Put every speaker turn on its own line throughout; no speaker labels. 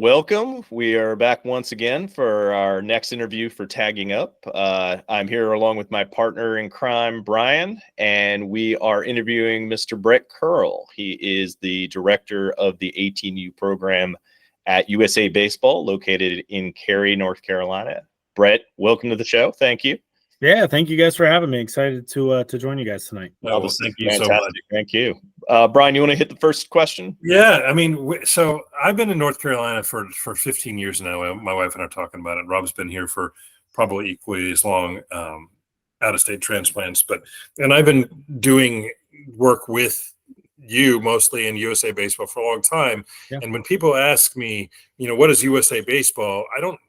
welcome. We are back once again for our next interview for Tagging Up. I'm here along with my partner in crime, Brian, and we are interviewing Mr. Brett Curll. He is the director of the 18U program at USA Baseball, located in Cary, North Carolina. Brett, welcome to the show. Thank you.
Yeah, thank you guys for having me. Excited to join you guys tonight.
Well, thank you so much.
Thank you. Brian, you want to hit the first question?
Yeah, I mean, so I've been in North Carolina for 15 years now. My wife and I are talking about it. Rob's been here for probably equally as long, out-of-state transplants. And I've been doing work with you mostly in USA Baseball for a long time. Yeah. And when people ask me, what is USA Baseball? I don't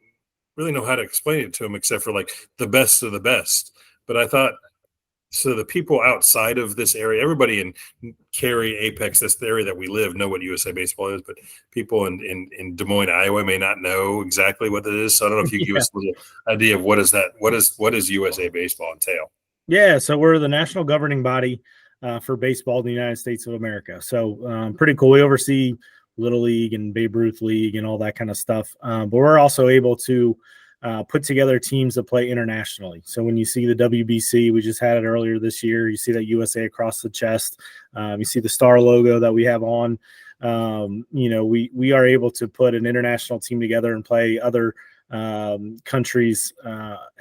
really know how to explain it to them except for like the best of the best. But I thought, so the people outside of this area, everybody in Cary, Apex, that's the area that we live, know what USA Baseball is, but people in Des Moines, Iowa may not know exactly what it is. So I don't know if you give us a little idea of what does USA Baseball entail?
Yeah, so we're the national governing body for baseball in the United States of America. So pretty cool. We oversee Little League and Babe Ruth League and all that kind of stuff. But we're also able to put together teams that play internationally. So when you see the WBC, we just had it earlier this year, you see that USA across the chest. You see the star logo that we have on. We are able to put an international team together and play other countries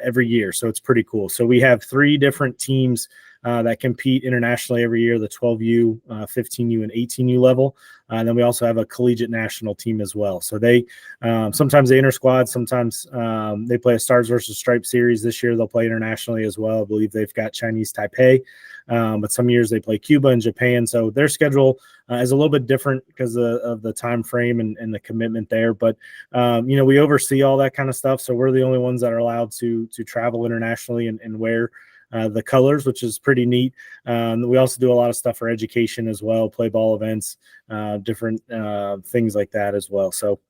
every year. So it's pretty cool. So we have 3 different teams that compete internationally every year, the 12U, 15U, and 18U level. And then we also have a collegiate national team as well. So they sometimes they inter-squad, sometimes they play a Stars versus Stripes series. This year they'll play internationally as well. I believe they've got Chinese Taipei, but some years they play Cuba and Japan. So their schedule is a little bit different because of the time frame and the commitment there. But we oversee all that kind of stuff. So we're the only ones that are allowed to travel internationally and wear the colors, which is pretty neat. We also do a lot of stuff for education as well, play ball events, different things like that as well. So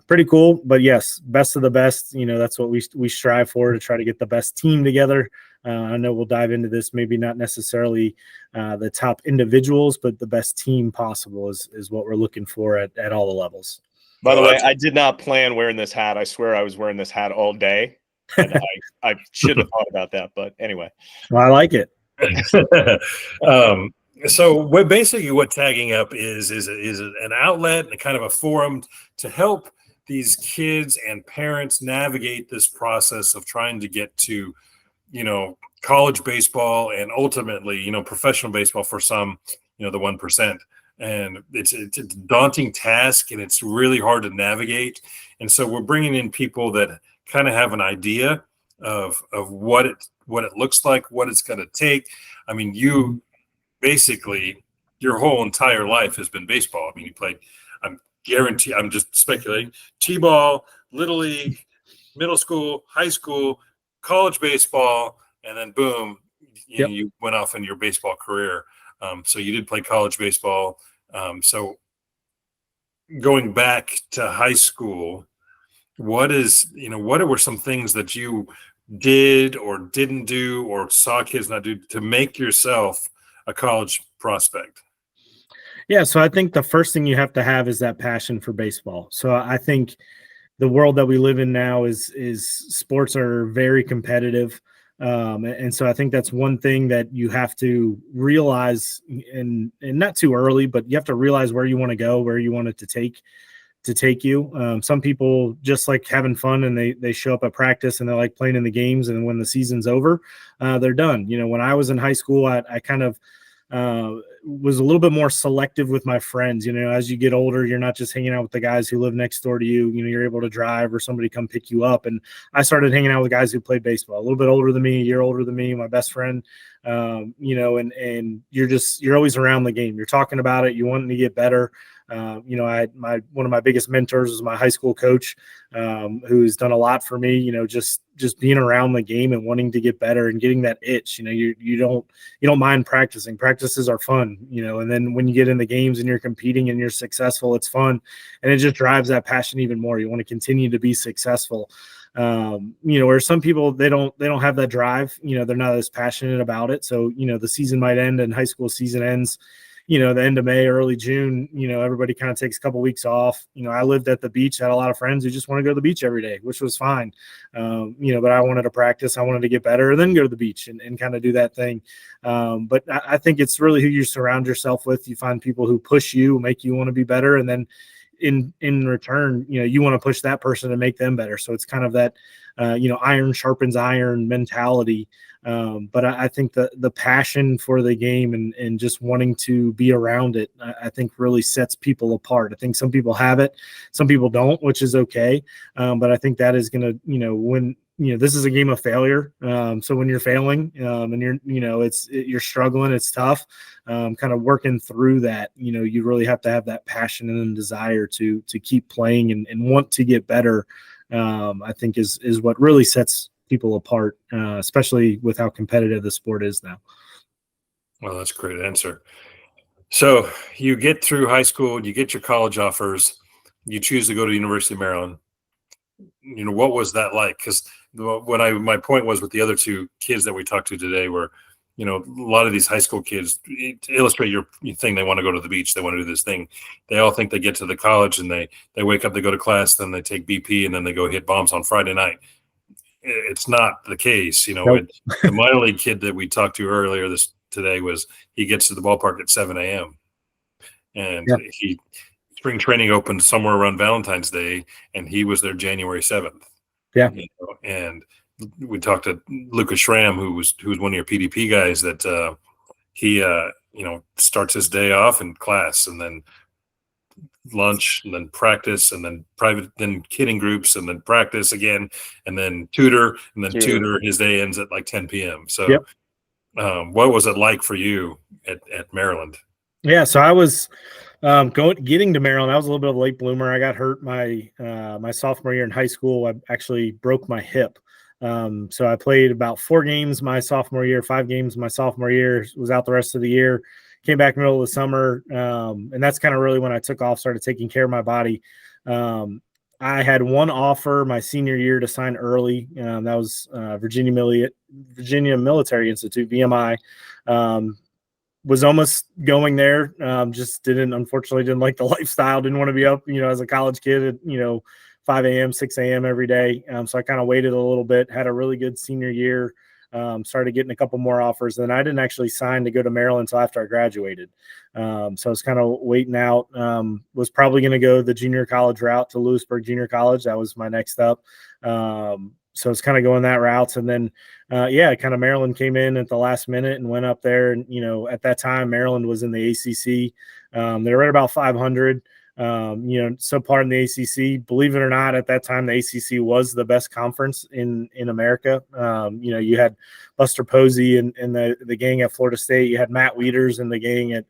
pretty cool. But yes, best of the best. That's what we strive for, to try to get the best team together. I know we'll dive into this, maybe not necessarily the top individuals, but the best team possible is what we're looking for at all the levels.
By the way, I did not plan wearing this hat. I swear I was wearing this hat all day. And I should have thought about that, but anyway.
Well, I like it.
So basically what Tagging Up is an outlet and kind of a forum to help these kids and parents navigate this process of trying to get to, college baseball and ultimately, professional baseball for some, the 1%. And it's a daunting task and it's really hard to navigate. And so we're bringing in people that kind of have an idea of what it looks like, what it's going to take. I mean, you basically, your whole entire life has been baseball. I mean, you played, I'm just speculating, T-ball, Little League, middle school, high school, college baseball, and then boom, you went off in your baseball career. So you did play college baseball. So going back to high school, what were some things that you did or didn't do or saw kids not do to make yourself a college prospect?
Yeah, so I think the first thing you have to have is that passion for baseball. So I think the world that we live in now is sports are very competitive. And so I think that's one thing that you have to realize, and not too early, but you have to realize where you want to go, where you want it to take you. Some people just like having fun and they show up at practice and they like playing in the games, and when the season's over, they're done. When I was in high school, I kind of was a little bit more selective with my friends. As you get older, you're not just hanging out with the guys who live next door to you. You're able to drive or somebody come pick you up. And I started hanging out with guys who played baseball, a little bit older than me, a year older than me, my best friend. And you're always around the game. You're talking about it. You want to get better. One of my biggest mentors is my high school coach, who's done a lot for me, just being around the game and wanting to get better and getting that itch. You don't mind practicing. Practices are fun, and then when you get in the games and you're competing and you're successful, it's fun. And it just drives that passion even more. You want to continue to be successful. Where some people, they don't have that drive, they're not as passionate about it. So, the season might end and high school season ends, the end of May, early June, everybody kind of takes a couple weeks off. I lived at the beach, had a lot of friends who just want to go to the beach every day, which was fine. But I wanted to practice, I wanted to get better, and then go to the beach and kind of do that thing. But I think it's really who you surround yourself with. You find people who push you, make you want to be better, and then in return, you want to push that person to make them better. So it's kind of that, iron sharpens iron mentality. But I think the passion for the game and just wanting to be around it, I think really sets people apart. I think some people have it, some people don't, which is okay. But I think that is going to, when, this is a game of failure. So when you're failing, and you're struggling, it's tough. Kind of working through that, you really have to have that passion and desire to keep playing and want to get better. I think is what really sets people apart, especially with how competitive the sport is now.
Well, that's a great answer. So you get through high school, you get your college offers, you choose to go to the University of Maryland. What was that like? Because my point was with the other two kids that we talked to today were, a lot of these high school kids, to illustrate your thing, they want to go to the beach, they want to do this thing. They all think they get to the college and they wake up, they go to class, then they take BP, and then they go hit bombs on Friday night. It's not the case.
Nope.
The minor league kid that we talked to earlier today he gets to the ballpark at 7 a.m. and spring training opened somewhere around Valentine's Day, and he was there January 7th.
Yeah.
And we talked to Lucas Schramm, who was one of your PDP guys, that he starts his day off in class, and then lunch, and then practice, and then private, then kidding groups, and then practice again, and then tutor, and then tutor. His day ends at like 10 p.m. So what was it like for you at Maryland?
Yeah, so I was getting to Maryland. I was a little bit of a late bloomer. I got hurt my sophomore year in high school. I actually broke my hip. So I played about 4 games my sophomore year, 5 games my sophomore year, was out the rest of the year, came back middle of the summer. And that's kind of really when I took off, started taking care of my body. I had one offer my senior year to sign early. That was Virginia Military Institute, VMI. Was almost going there. Just unfortunately didn't like the lifestyle. Didn't want to be up, as a college kid at, 5 a.m., 6 a.m. every day. So I kind of waited a little bit, had a really good senior year, started getting a couple more offers. Then I didn't actually sign to go to Maryland until after I graduated. So I was kind of waiting out, was probably going to go the junior college route to Lewisburg Junior College. That was my next up. So it's kind of going that route. And then, kind of Maryland came in at the last minute and went up there. And, at that time, Maryland was in the ACC. They were at about 500. Subpar in the ACC. Believe it or not, at that time, the ACC was the best conference in America. You had Buster Posey and the gang at Florida State. You had Matt Wieters and the gang at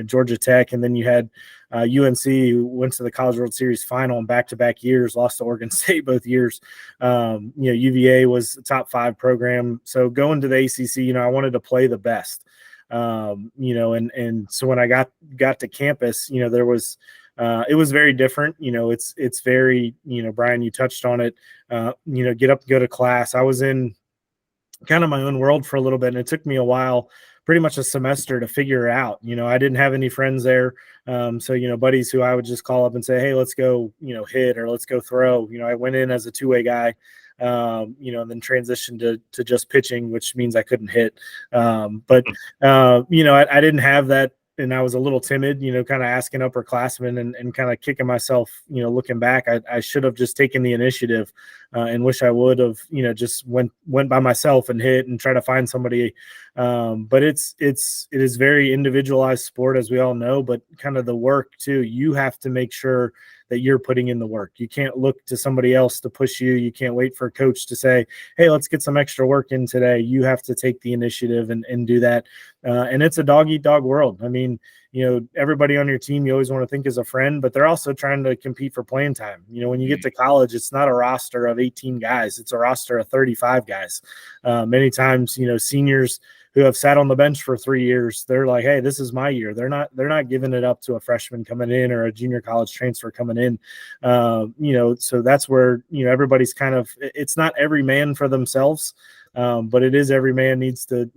Georgia Tech. And then you had UNC, who went to the College World Series final in back-to-back years, lost to Oregon State both years. UVA was a top 5 program. So going to the ACC, I wanted to play the best. And so when I got to campus, there was it was very different. It's very, Brian, you touched on it, get up, go to class. I was in kind of my own world for a little bit, and it took me a while, pretty much a semester, to figure it out. I didn't have any friends there. So, buddies who I would just call up and say, hey, let's go, hit, or let's go throw. I went in as a 2-way guy, and then transitioned to just pitching, which means I couldn't hit. I didn't have that. And I was a little timid, kind of asking upperclassmen and kind of kicking myself, looking back. I should have just taken the initiative, and wish I would have, just went by myself and hit and try to find somebody. But it is very individualized sport, as we all know, but kind of the work too. You have to make sure that you're putting in the work. You can't look to somebody else to push you. You can't wait for a coach to say, hey, let's get some extra work in today. You have to take the initiative and do that. And it's a dog-eat-dog world. I mean, everybody on your team you always want to think is a friend, but they're also trying to compete for playing time. When you get to college, it's not a roster of 18 guys. It's a roster of 35 guys. Many times, seniors who have sat on the bench for 3 years, they're like, hey, this is my year. They're not giving it up to a freshman coming in or a junior college transfer coming in. So that's where, everybody's kind of, it's not every man for themselves. But it is every man needs to,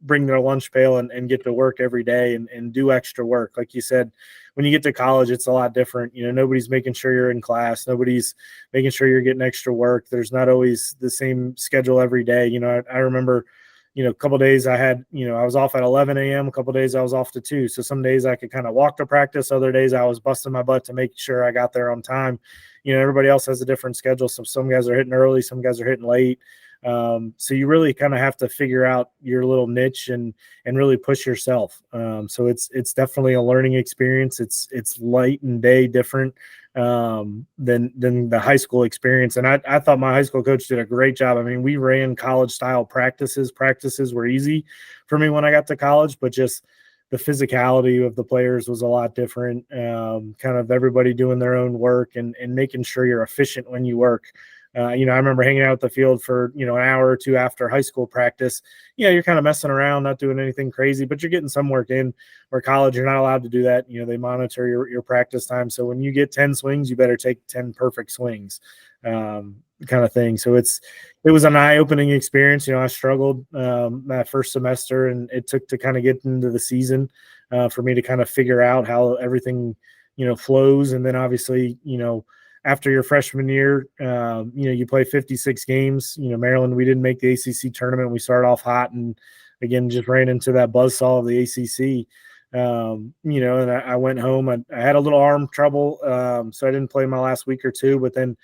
bring their lunch pail and get to work every day and do extra work. Like you said, when you get to college, it's a lot different. Nobody's making sure you're in class. Nobody's making sure you're getting extra work. There's not always the same schedule every day. I remember, a couple of days I had, I was off at 11 a.m. A couple of days I was off to 2. So some days I could kind of walk to practice. Other days I was busting my butt to make sure I got there on time. Everybody else has a different schedule. So some guys are hitting early, some guys are hitting late. So you really kind of have to figure out your little niche and really push yourself. So it's definitely a learning experience. It's light and day different than the high school experience. And I thought my high school coach did a great job. I mean, we ran college style practices. Practices were easy for me when I got to college, but just the physicality of the players was a lot different. Kind of everybody doing their own work and making sure you're efficient when you work. I remember hanging out at the field for, an hour or 2 after high school practice. You're kind of messing around, not doing anything crazy, but you're getting some work in. Or college, you're not allowed to do that. They monitor your practice time. So when you get 10 swings, you better take 10 perfect swings, kind of thing. So it was an eye-opening experience. I struggled that first semester, and it took to kind of get into the season for me to kind of figure out how everything, flows. And then obviously, after your freshman year, you play 56 games. Maryland, we didn't make the ACC tournament. We started off hot and, again, just ran into that buzzsaw of the ACC. And I went home. I had a little arm trouble, so I didn't play my last week or 2. But then,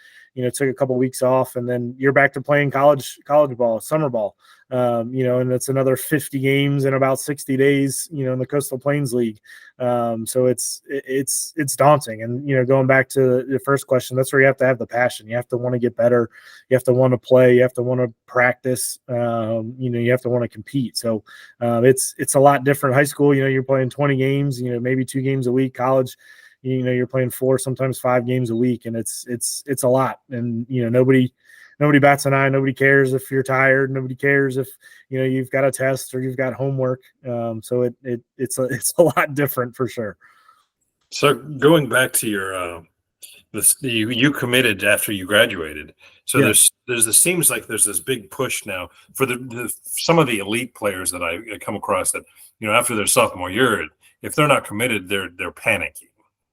took a couple weeks off, and then you're back to playing college ball, summer ball. And it's another 50 games in about 60 days, in the Coastal Plains League. So it's daunting. And, going back to the first question, that's where you have to have the passion. You have to want to get better. You have to want to play. You have to want to practice. You have to want to compete. So it's a lot different. High school, you're playing 20 games, maybe 2 games a week. College, you're playing 4, sometimes 5 games a week, and it's a lot. And nobody bats an eye. Nobody cares if you're tired. Nobody cares if you've got a test or you've got homework. So it's a lot different for sure.
So going back to your you committed after you graduated. So
Yeah.
there's seems like there's this big push now for some of the elite players that I come across that after their sophomore year, if they're not committed, they're panicking.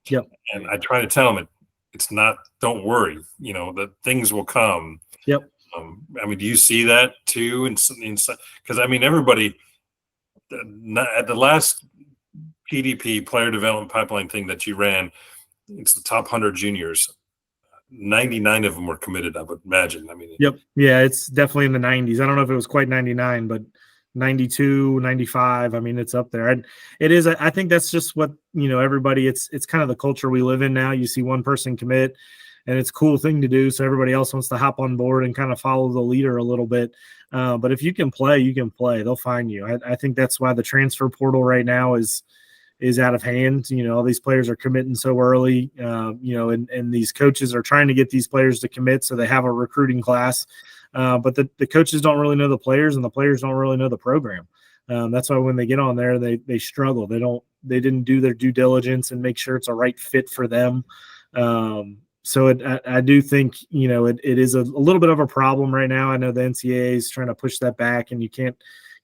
Yep.
And I try to tell them it's not. Don't worry. That things will come.
Yep.
Do you see that too? Because everybody at the last PDP player development pipeline thing that you ran, it's the top 100 juniors. 99 of them were committed, I would imagine.
Yep. Yeah, it's definitely in the 90s. I don't know if it was quite 99, but 92, 95. It's up there. And it is. I think that's just what, everybody, it's kind of the culture we live in now. You see one person commit, and it's a cool thing to do. So everybody else wants to hop on board and kind of follow the leader a little bit. But if you can play, you can play. They'll find you. I think that's why the transfer portal right now is out of hand. All these players are committing so early, and these coaches are trying to get these players to commit so they have a recruiting class. But the coaches don't really know the players, and the players don't really know the program. That's why when they get on there, they struggle. They didn't do their due diligence and make sure it's a right fit for them. So I do think, it is a little bit of a problem right now. I know the NCAA is trying to push that back, and you can't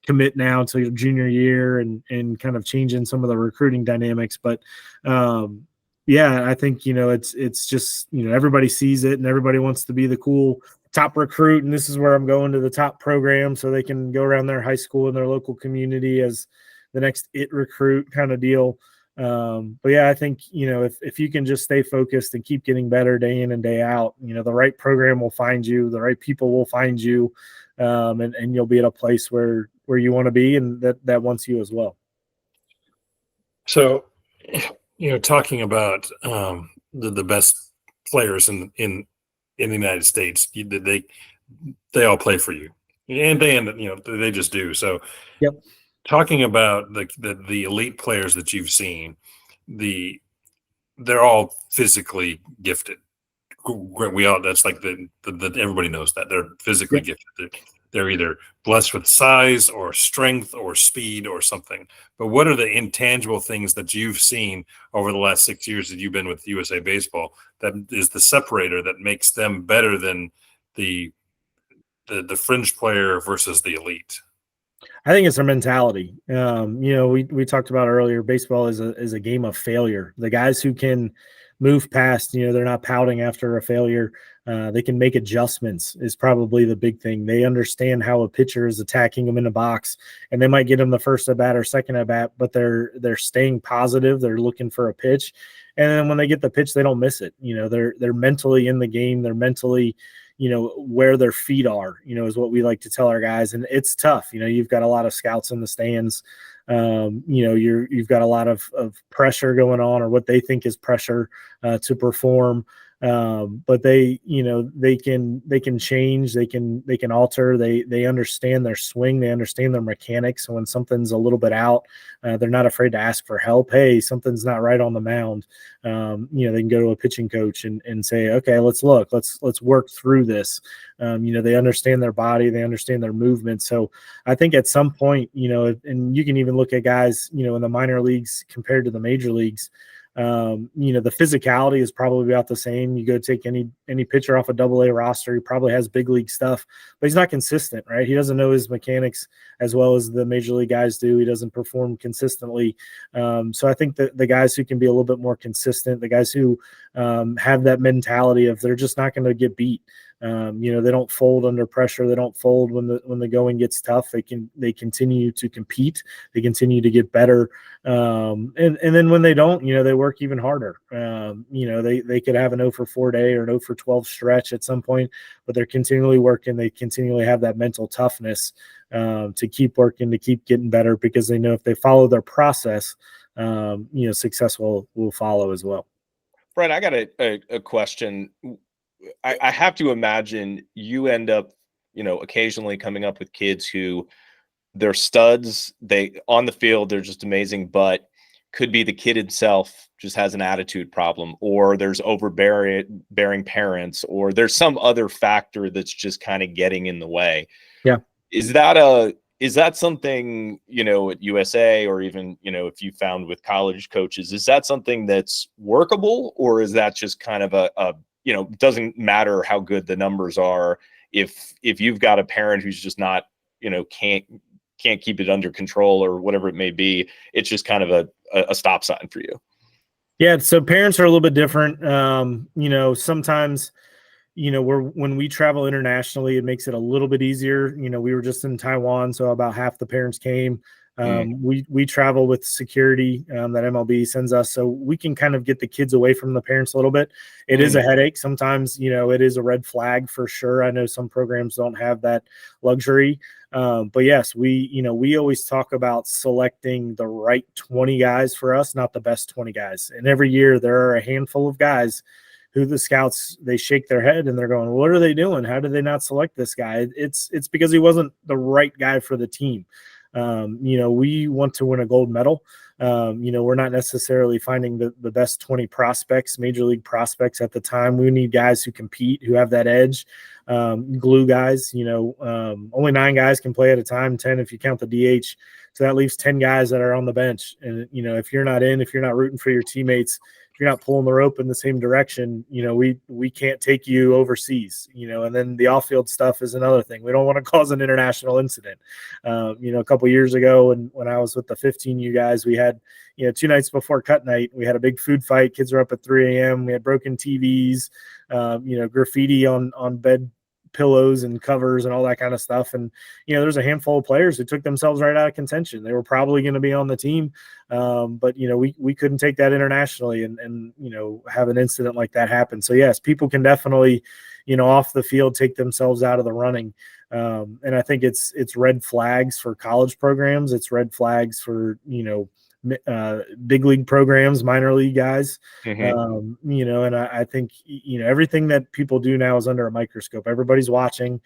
commit now until your junior year and kind of changing some of the recruiting dynamics. But I think, it's just, everybody sees it and everybody wants to be the cool top recruit. And this is where I'm going to the top program so they can go around their high school and their local community as the next it recruit kind of deal. But I think, if you can just stay focused and keep getting better day in and day out, the right program will find you, the right people will find you, and you'll be at a place where you want to be, and that wants you as well.
So, talking about the best players in the United States, they all play for you, and they just do. So,
yep.
Talking about the elite players that you've seen, they're all physically gifted. That's like everybody knows that they're physically gifted. They're either blessed with size or strength or speed or something. But what are the intangible things that you've seen over the last 6 years that you've been with USA Baseball that is the separator that makes them better than the the fringe player versus the elite?
I think it's their mentality. We talked about earlier, baseball is a game of failure. The guys who can move past, they're not pouting after a failure. They can make adjustments is probably the big thing. They understand how a pitcher is attacking them in the box, and they might get them the first at bat or second at bat, but they're staying positive. They're looking for a pitch, and then when they get the pitch, they don't miss it. They're mentally in the game. They're mentally where their feet are, is what we like to tell our guys. And it's tough. You've got a lot of scouts in the stands. You've got a lot of pressure going on, or what they think is pressure to perform. But they can change, they can alter, they understand their swing, they understand their mechanics. So when something's a little bit out, they're not afraid to ask for help. Hey, something's not right on the mound. They can go to a pitching coach and say, okay, let's work through this. They understand their body, they understand their movement. So I think at some point, and you can even look at guys, in the minor leagues compared to the major leagues. The physicality is probably about the same. You go take any pitcher off a AA roster, he probably has big league stuff, but he's not consistent, right? He doesn't know his mechanics as well as the major league guys do. He doesn't perform consistently. So I think that the guys who can be a little bit more consistent, the guys who have that mentality of they're just not going to get beat. They don't fold under pressure. They don't fold when the going gets tough. They continue to compete. They continue to get better. And then when they don't, they work even harder. They could have an 0 for 4 day or an 0 for 12 stretch at some point, but they're continually working. They continually have that mental toughness to keep working, to keep getting better, because they know if they follow their process, success will follow as well.
Brett, I got a question. I have to imagine you end up, occasionally coming up with kids who they're studs. They on the field, they're just amazing, but could be the kid himself just has an attitude problem, or there's overbearing parents, or there's some other factor that's just kind of getting in the way.
Yeah.
Is that something, at USA, or even, if you found with college coaches, is that something that's workable, or is that just kind of a doesn't matter how good the numbers are, if you've got a parent who's just not, can't keep it under control or whatever it may be, it's just kind of a stop sign for you?
Yeah. So parents are a little bit different. Sometimes, when we travel internationally, it makes it a little bit easier. We were just in Taiwan, so about half the parents came. We travel with security that MLB sends us, so we can kind of get the kids away from the parents a little bit. It is a headache sometimes. It is a red flag for sure. I know some programs don't have that luxury, but yes, we always talk about selecting the right 20 guys for us, not the best 20 guys. And every year there are a handful of guys who the scouts, they shake their head and they're going, what are they doing? How did they not select this guy? It's because he wasn't the right guy for the team. We want to win a gold medal. We're not necessarily finding the best 20 prospects, major league prospects at the time. We need guys who compete, who have that edge, glue guys. Only 9 guys can play at a time, 10 if you count the DH. So that leaves 10 guys that are on the bench. And, if you're not in, if you're not rooting for your teammates, if you're not pulling the rope in the same direction, we can't take you overseas, and then the off-field stuff is another thing. We don't want to cause an international incident. A couple years ago when I was with the 15U guys, we had, 2 nights before cut night, we had a big food fight. Kids were up at 3 a.m. We had broken TVs, graffiti on bed pillows and covers and all that kind of stuff. And, there's a handful of players who took themselves right out of contention. They were probably going to be on the team. But, we couldn't take that internationally and have an incident like that happen. So yes, people can definitely, off the field, take themselves out of the running. And I think it's red flags for college programs. It's red flags for, big league programs, minor league guys. And I think, everything that people do now is under a microscope. Everybody's watching.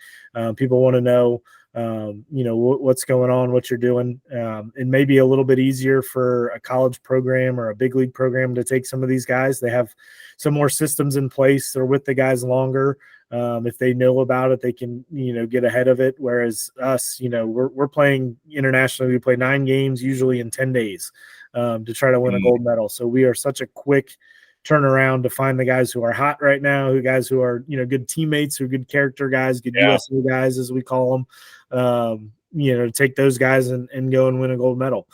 People want to know, what's going on, what you're doing. It may be a little bit easier for a college program or a big league program to take some of these guys. They have some more systems in place. They're with the guys longer. If they know about it, they can, get ahead of it. Whereas us, we're playing internationally. We play 9 games usually in 10 days to try to win a gold medal. So we are such a quick turn around to find the guys who are hot right now, who guys who are, good teammates, who are good character guys, good USA guys, as we call them, to take those guys and go and win a gold medal.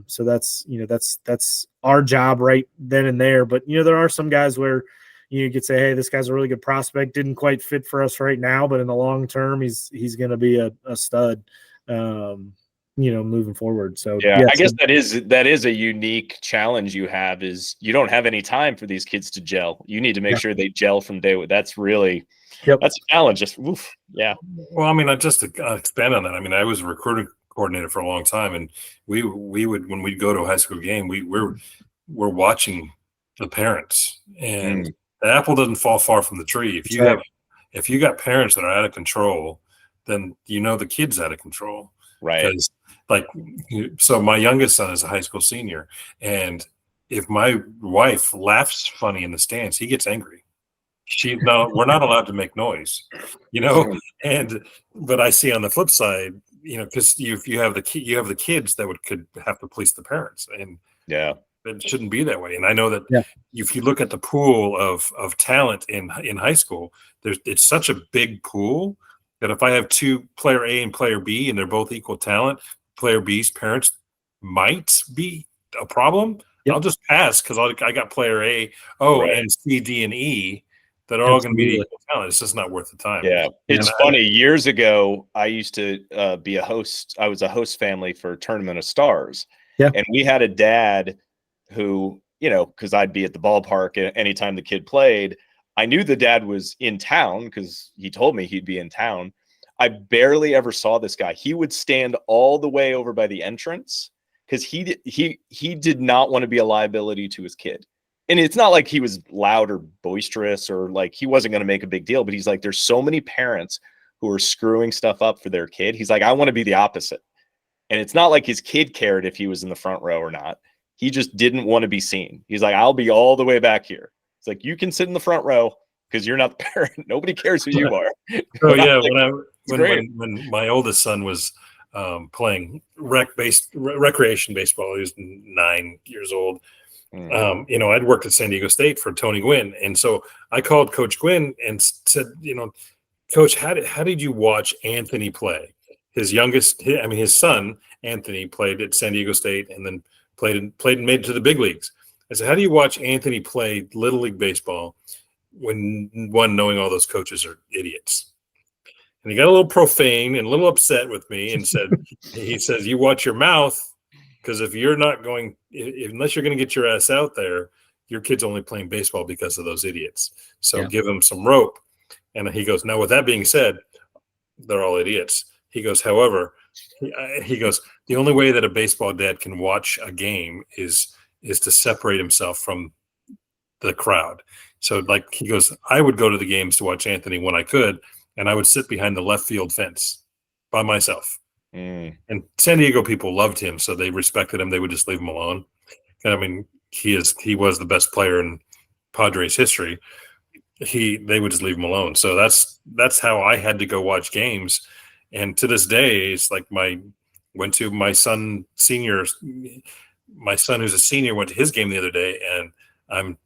So that's our job right then and there. But, there are some guys where you could say, hey, this guy's a really good prospect, didn't quite fit for us right now, but in the long term, he's going to be a stud, moving forward. So
I guess that is a unique challenge you have, is you don't have any time for these kids to gel. You need to make sure they gel from day one. That's really, that's a challenge. Just, oof, yeah.
Well, I mean, just to expand on that, I mean, I was a recruiting coordinator for a long time, and we would, when we'd go to a high school game, we're watching the parents, and the apple doesn't fall far from the tree. If you got parents that are out of control, then the kid's out of control.
Right.
Because so my youngest son is a high school senior, and if my wife laughs funny in the stands, he gets angry. We're not allowed to make noise, but I see on the flip side, because you have the kids that could have to police the parents, and it shouldn't be that way. And I know that if you look at the pool of talent in high school, it's such a big pool that if I have two, player A and player B, and they're both equal talent, player B's parents might be a problem. I'll just pass because I got player A, and C, D, and E that are all going to be equal talent. It's just not worth the time.
Yeah. It's funny. Years ago, I used to be a host. I was a host family for Tournament of Stars. Yeah. And we had a dad who, because I'd be at the ballpark anytime the kid played. I knew the dad was in town because he told me he'd be in town. I barely ever saw this guy. He would stand all the way over by the entrance because he did not want to be a liability to his kid. And it's not like he was loud or boisterous or like he wasn't going to make a big deal, but he's like, there's so many parents who are screwing stuff up for their kid. He's like, I want to be the opposite. And it's not like his kid cared if he was in the front row or not. He just didn't want to be seen. He's like, I'll be all the way back here. It's like, you can sit in the front row because you're not the parent. Nobody cares who you are.
Oh yeah. When my oldest son was playing recreation baseball, he was 9 years old. I'd worked at San Diego State for Tony Gwynn. And so I called Coach Gwynn and said, Coach, how did you watch Anthony play? His son, Anthony, played at San Diego State and then played and made it to the big leagues. I said, how do you watch Anthony play Little League baseball when knowing all those coaches are idiots? And he got a little profane and a little upset with me and he says, you watch your mouth, because if you're not going, unless you're going to get your ass out there, your kid's only playing baseball because of those idiots. So give them some rope. And he goes, now with that being said, they're all idiots. He goes, however, the only way that a baseball dad can watch a game is to separate himself from the crowd. So he goes, I would go to the games to watch Anthony when I could, and I would sit behind the left field fence by myself. And San Diego people loved him, so they respected him. They would just leave him alone. And I mean, he was the best player in Padres history. They would just leave him alone. So that's how I had to go watch games. And to this day, it's like my son who's a senior went to his game the other day, and I'm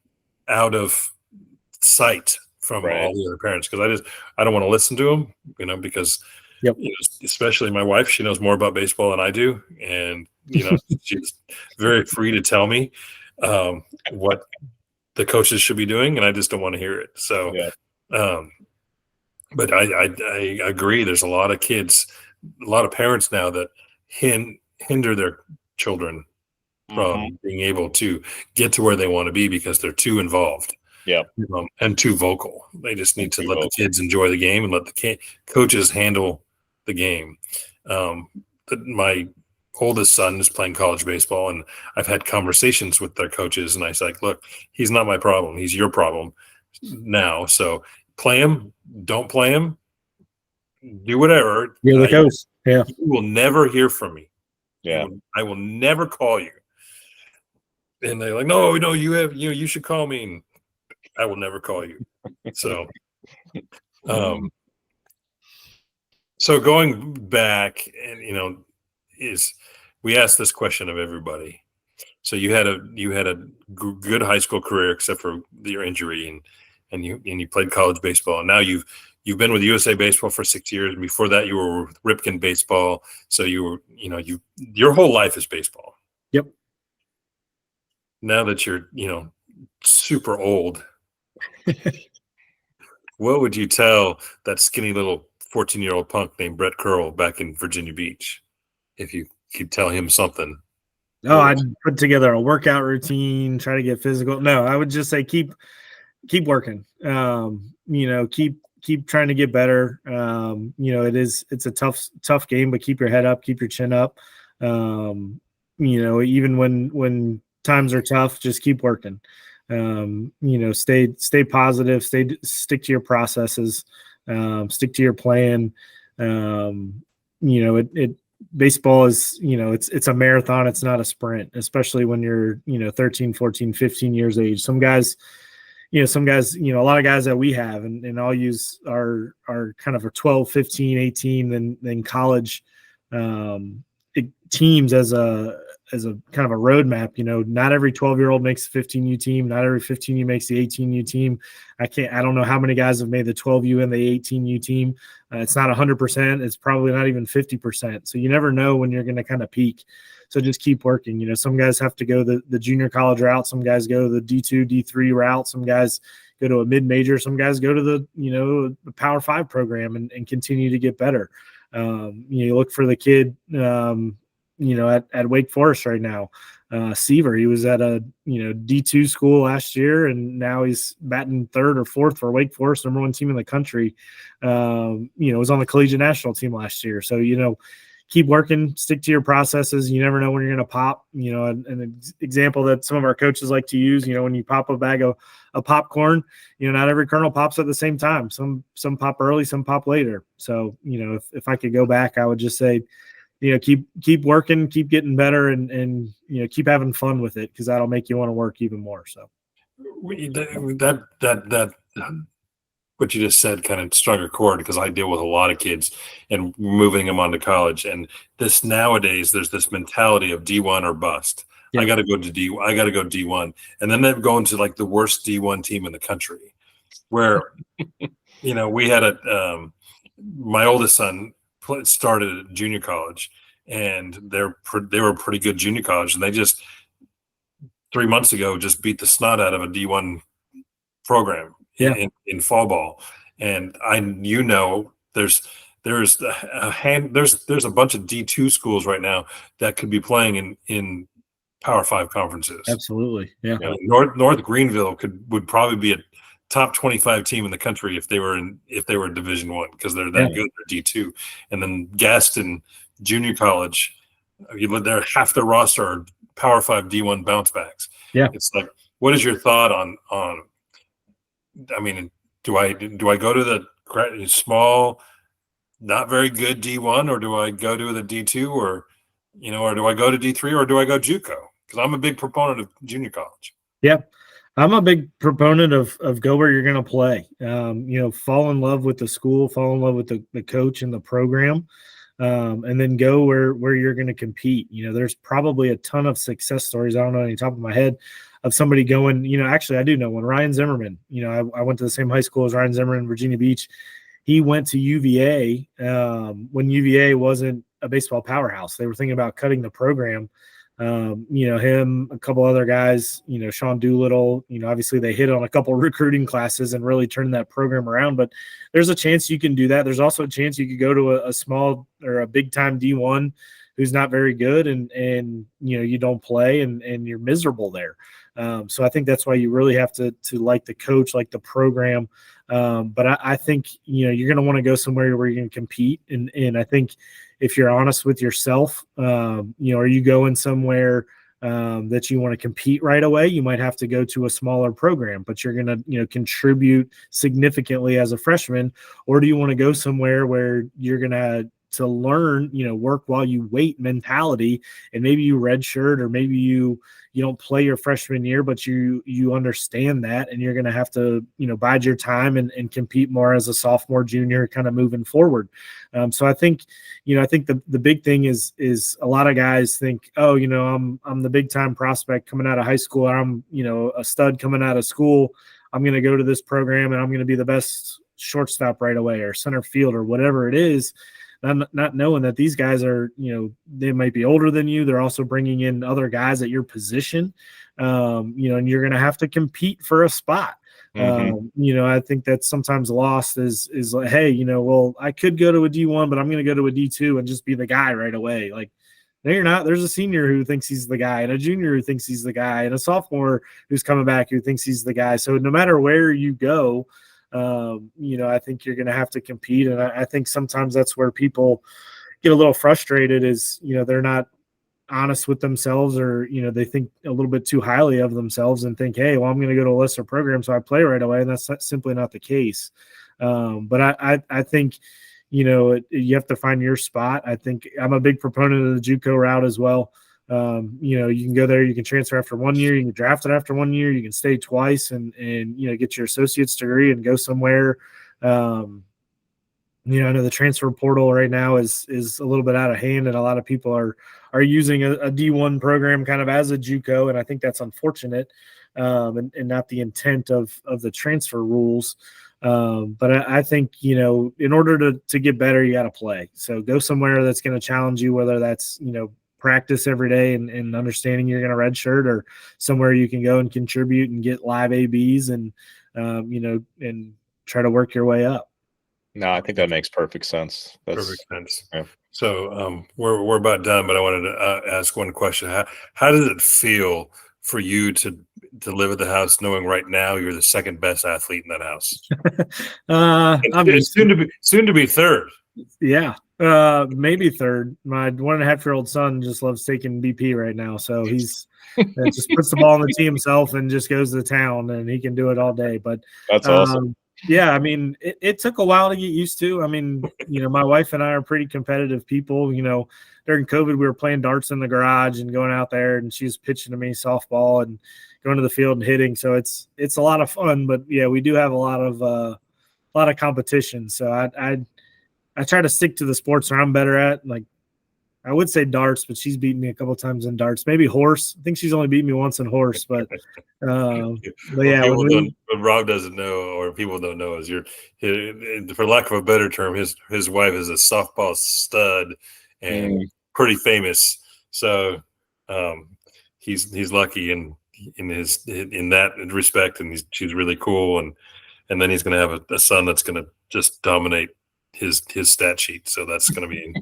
out of sight from all the other parents because I don't want to listen to them, because especially my wife, she knows more about baseball than I do, and she's very free to tell me what the coaches should be doing, and I just don't want to hear it. So, but I agree. There's a lot of kids, a lot of parents now that hinder their children from being able to get to where they want to be because they're too involved. And too vocal. They just need to let the kids enjoy the game and let the coaches handle the game. My oldest son is playing college baseball, and I've had conversations with their coaches, and I say, look, he's not my problem. He's your problem now. So play him, don't play him, do whatever.
You're the coach. Yeah.
You will never hear from me.
Yeah.
I will never call you. And they're like, no, you should call me. And I will never call you. So, so going back, and we asked this question of everybody: So you had a good high school career, except for your injury, and you played college baseball. And now you've been with USA Baseball for 6 years. And before that, you were with Ripken Baseball. So your whole life is baseball.
Yep.
Now that you're super old, what would you tell that skinny little 14-year-old punk named Brett Curll back in Virginia Beach, if you could tell him something?
Oh, I'd put together a workout routine, try to get physical. No, I would just say keep working. Keep trying to get better. It's a tough game, but keep your head up, keep your chin up. Even when times are tough, just keep working. Stay positive, stick to your processes, stick to your plan. Baseball is, it's a marathon. It's not a sprint, especially when you're, 13, 14, 15 years of age. Some guys, a lot of guys that we have, and I'll use our kind of a 12, 15, 18, then college teams as a kind of a roadmap. Not every 12-year-old makes the 15U team. Not every 15U makes the 18U team. I don't know how many guys have made the 12U and the 18U team. It's not 100%. It's probably not even 50%. So you never know when you're going to kind of peak. So just keep working. Some guys have to go the junior college route. Some guys go the D2, D3 route. Some guys go to a mid-major. Some guys go to the Power 5 program and continue to get better. You look for the kid, at Wake Forest right now. Seaver, he was at a D2 school last year, and now he's batting third or fourth for Wake Forest, number 1 team in the country. Was on the collegiate national team last year. So keep working, stick to your processes. You never know when you're going to pop. An example that some of our coaches like to use. When you pop a bag of popcorn, not every kernel pops at the same time. Some pop early, some pop later. So if I could go back, I would just say, keep working, keep getting better, and keep having fun with it, because that'll make you want to work even more. So
that what you just said kind of struck a chord, because I deal with a lot of kids and moving them on to college. And this nowadays, there's this mentality of D1 or bust. Yeah. I got to go D1, and then they're going to like the worst D1 team in the country, where we had my oldest son started at junior college, and they were a pretty good junior college, and they just 3 months ago just beat the snot out of a D1 program in fall ball. And there's a bunch of D2 schools right now that could be playing in Power 5 conferences.
Absolutely. Yeah.
North Greenville would probably be a top 25 team in the country if they were Division I, because they're that good. They're D2. And then Gaston Junior College, they're half their roster are Power 5 D1 bounce backs.
Yeah.
It's like, what is your thought on I mean, do I go to the small, not very good D1, or do I go to the D2, or do I go to D3, or do I go JUCO? Because I'm a big proponent of junior college.
Yeah. I'm a big proponent of go where you're going to play. Fall in love with the school, fall in love with the coach and the program, and then go where you're going to compete. There's probably a ton of success stories. I don't know any top of my head of somebody going, actually I do know one. Ryan Zimmerman, I went to the same high school as Ryan Zimmerman in Virginia Beach. He went to UVA when UVA wasn't a baseball powerhouse. They were thinking about cutting the program. Him, a couple other guys, Sean Doolittle, obviously they hit on a couple recruiting classes and really turned that program around, but there's a chance you can do that. There's also a chance you could go to a small or a big time D1 who's not very good and you don't play and you're miserable there. So I think that's why you really have to like the coach, like the program. But I think, you're going to want to go somewhere where you can compete. And I think if you're honest with yourself, are you going somewhere that you want to compete right away? You might have to go to a smaller program, but you're going to, contribute significantly as a freshman. Or do you want to go somewhere where you're going to to learn, work while you wait mentality, and maybe you redshirt, or maybe you don't play your freshman year, but you understand that, and you're going to have to, bide your time and compete more as a sophomore, junior, kind of moving forward. So I think, the big thing is a lot of guys think, oh, I'm the big time prospect coming out of high school. I'm, a stud coming out of school. I'm going to go to this program and I'm going to be the best shortstop right away, or center field, or whatever it is. Not knowing that these guys are, they might be older than you. They're also bringing in other guys at your position, and you're going to have to compete for a spot. I think that's sometimes lost is like, hey, well, I could go to a D1, but I'm going to go to a D2 and just be the guy right away. Like, no, you're not. There's a senior who thinks he's the guy, and a junior who thinks he's the guy, and a sophomore who's coming back who thinks he's the guy. So no matter where you go, I think you're going to have to compete. And I think sometimes that's where people get a little frustrated is, they're not honest with themselves, or, they think a little bit too highly of themselves and think, hey, well, I'm going to go to a lesser program, so I play right away. And that's simply not the case. But I think, you have to find your spot. I think I'm a big proponent of the JUCO route as well. You can go there, you can transfer after 1 year, you can draft it after 1 year, you can stay twice and get your associate's degree and go somewhere. I know the transfer portal right now is a little bit out of hand, and a lot of people are using a D1 program kind of as a JUCO, and I think that's unfortunate, and not the intent of the transfer rules. But I think, in order to get better, you got to play. So go somewhere that's going to challenge you, whether that's, practice every day and understanding you're going to redshirt, or somewhere you can go and contribute and get live ABs and, and try to work your way up.
No, I think that makes perfect sense.
Perfect sense.
Yeah.
So we're about done, but I wanted to ask one question. How does it feel for you to live at the house knowing right now you're the second best athlete in that house? I'm soon to be third.
Yeah. Maybe third. My 1.5-year-old son just loves taking BP right now. So he's just puts the ball on the tee himself and just goes to town, and he can do it all day. But
that's awesome.
Yeah, I mean, it took a while to get used to. I mean, my wife and I are pretty competitive people. During COVID, we were playing darts in the garage and going out there, and she was pitching to me softball and going to the field and hitting. So it's a lot of fun. But yeah, we do have a lot of competition. So I try to stick to the sports that I'm better at. Like, I would say darts, but she's beaten me a couple of times in darts. Maybe horse. I think she's only beat me once in horse, but yeah.
What Rob doesn't know, or people don't know, is for lack of a better term, his wife is a softball stud and pretty famous. So he's lucky in that respect, and she's really cool, and then he's going to have a son that's going to just dominate his stat sheet. So that's going to be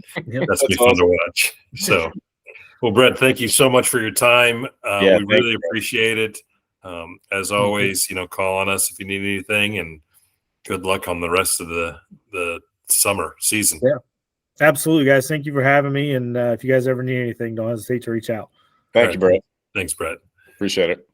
that's fun awesome to watch. So, well, Brett, thank you so much for your time. We really appreciate it. As always, call on us if you need anything, and good luck on the rest of the summer season.
Yeah, absolutely, guys. Thank you for having me. And if you guys ever need anything, don't hesitate to reach out.
Thank you, Brett.
Thanks, Brett.
Appreciate it.